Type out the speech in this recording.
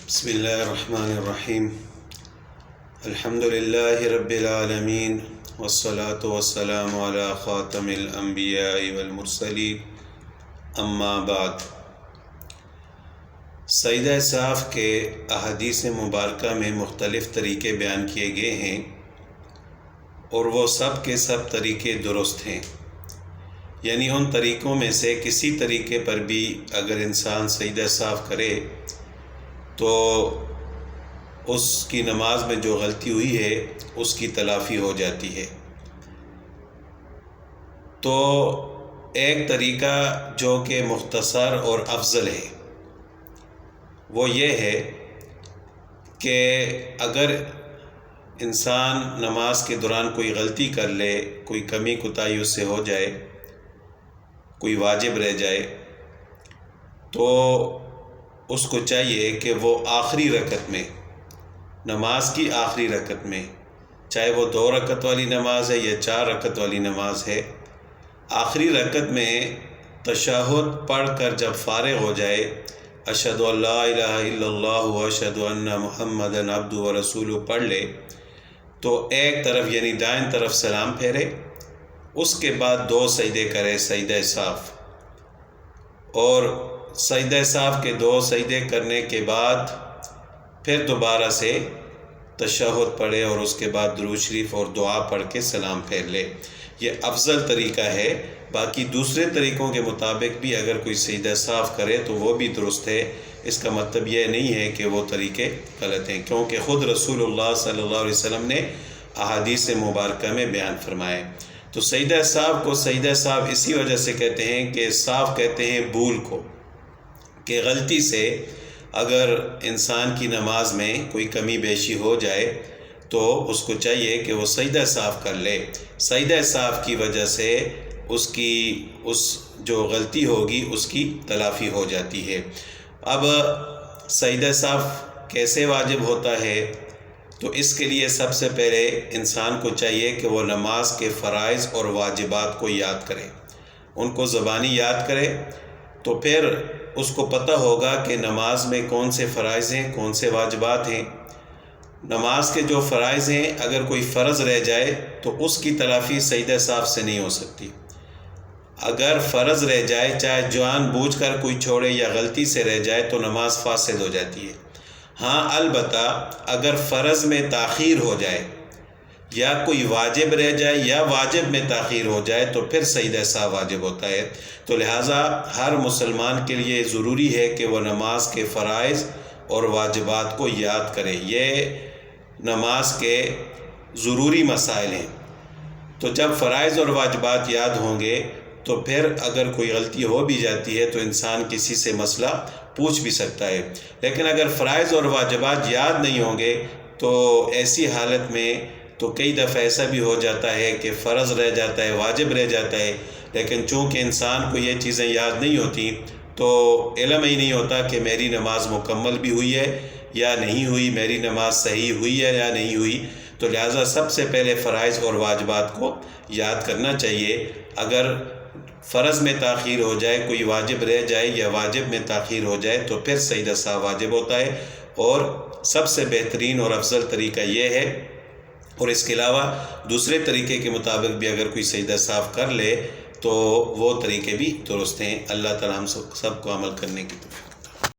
بسم اللہ الرحمن الرحیم الحمد للہ رب العالمین والصلاة والسلام علی خاتم الانبیاء والمرسلین اما بعد۔ سجدہ صاف کے احادیث مبارکہ میں مختلف طریقے بیان کیے گئے ہیں اور وہ سب کے سب طریقے درست ہیں، یعنی ان طریقوں میں سے کسی طریقے پر بھی اگر انسان سجدہ صاف کرے تو اس کی نماز میں جو غلطی ہوئی ہے اس کی تلافی ہو جاتی ہے۔ تو ایک طریقہ جو کہ مختصر اور افضل ہے وہ یہ ہے کہ اگر انسان نماز کے دوران کوئی غلطی کر لے، کوئی کمی کوتاہی اس سے ہو جائے، کوئی واجب رہ جائے، تو اس کو چاہیے کہ وہ آخری رکعت میں، نماز کی آخری رکعت میں، چاہے وہ 2 رکعت والی نماز ہے یا 4 رکعت والی نماز ہے، آخری رکعت میں تشہد پڑھ کر جب فارغ ہو جائے، اشہد ان لا الہ الا اللہ و اشہد ان محمدً عبدہ و رسولہ پڑھ لے، تو ایک طرف یعنی دائیں طرف سلام پھیرے، اس کے بعد 2 سجدے کرے، سجدہ صاف، اور سجدہ صاف کے 2 سجدے کرنے کے بعد پھر دوبارہ سے تشہد پڑھے اور اس کے بعد درود شریف اور دعا پڑھ کے سلام پھیر لے۔ یہ افضل طریقہ ہے۔ باقی دوسرے طریقوں کے مطابق بھی اگر کوئی سجدہ صاف کرے تو وہ بھی درست ہے، اس کا مطلب یہ نہیں ہے کہ وہ طریقے غلط ہیں، کیونکہ خود رسول اللہ صلی اللہ علیہ وسلم نے احادیث مبارکہ میں بیان فرمائے۔ تو سجدہ صاف کو سجدہ صاف اسی وجہ سے کہتے ہیں کہ صاف کہتے ہیں بھول کو، کہ غلطی سے اگر انسان کی نماز میں کوئی کمی بیشی ہو جائے تو اس کو چاہیے کہ وہ سجدہ صاف کر لے۔ سجدہ صاف کی وجہ سے اس جو غلطی ہوگی اس کی تلافی ہو جاتی ہے۔ اب سجدہ صاف کیسے واجب ہوتا ہے؟ تو اس کے لیے سب سے پہلے انسان کو چاہیے کہ وہ نماز کے فرائض اور واجبات کو یاد کرے، ان کو زبانی یاد کرے، تو پھر اس کو پتہ ہوگا کہ نماز میں کون سے فرائض ہیں، کون سے واجبات ہیں۔ نماز کے جو فرائض ہیں، اگر کوئی فرض رہ جائے تو اس کی تلافی سجدہ صاف سے نہیں ہو سکتی۔ اگر فرض رہ جائے، چاہے جان بوجھ کر کوئی چھوڑے یا غلطی سے رہ جائے، تو نماز فاسد ہو جاتی ہے۔ ہاں البتہ اگر فرض میں تاخیر ہو جائے یا کوئی واجب رہ جائے یا واجب میں تاخیر ہو جائے تو پھر سجدہ صاف واجب ہوتا ہے۔ تو لہٰذا ہر مسلمان کے لیے ضروری ہے کہ وہ نماز کے فرائض اور واجبات کو یاد کرے، یہ نماز کے ضروری مسائل ہیں۔ تو جب فرائض اور واجبات یاد ہوں گے تو پھر اگر کوئی غلطی ہو بھی جاتی ہے تو انسان کسی سے مسئلہ پوچھ بھی سکتا ہے، لیکن اگر فرائض اور واجبات یاد نہیں ہوں گے تو ایسی حالت میں تو کئی دفعہ ایسا بھی ہو جاتا ہے کہ فرض رہ جاتا ہے، واجب رہ جاتا ہے، لیکن چونکہ انسان کو یہ چیزیں یاد نہیں ہوتی تو علم ہی نہیں ہوتا کہ میری نماز مکمل بھی ہوئی ہے یا نہیں ہوئی، میری نماز صحیح ہوئی ہے یا نہیں ہوئی۔ تو لہٰذا سب سے پہلے فرائض اور واجبات کو یاد کرنا چاہیے۔ اگر فرض میں تاخیر ہو جائے، کوئی واجب رہ جائے یا واجب میں تاخیر ہو جائے تو پھر سجدہ صاف واجب ہوتا ہے، اور سب سے بہترین اور افضل طریقہ یہ ہے۔ اور اس کے علاوہ دوسرے طریقے کے مطابق بھی اگر کوئی سجدہ صاف کر لے تو وہ طریقے بھی درست ہیں۔ اللہ تعالی ہم سب کو عمل کرنے کی توفیق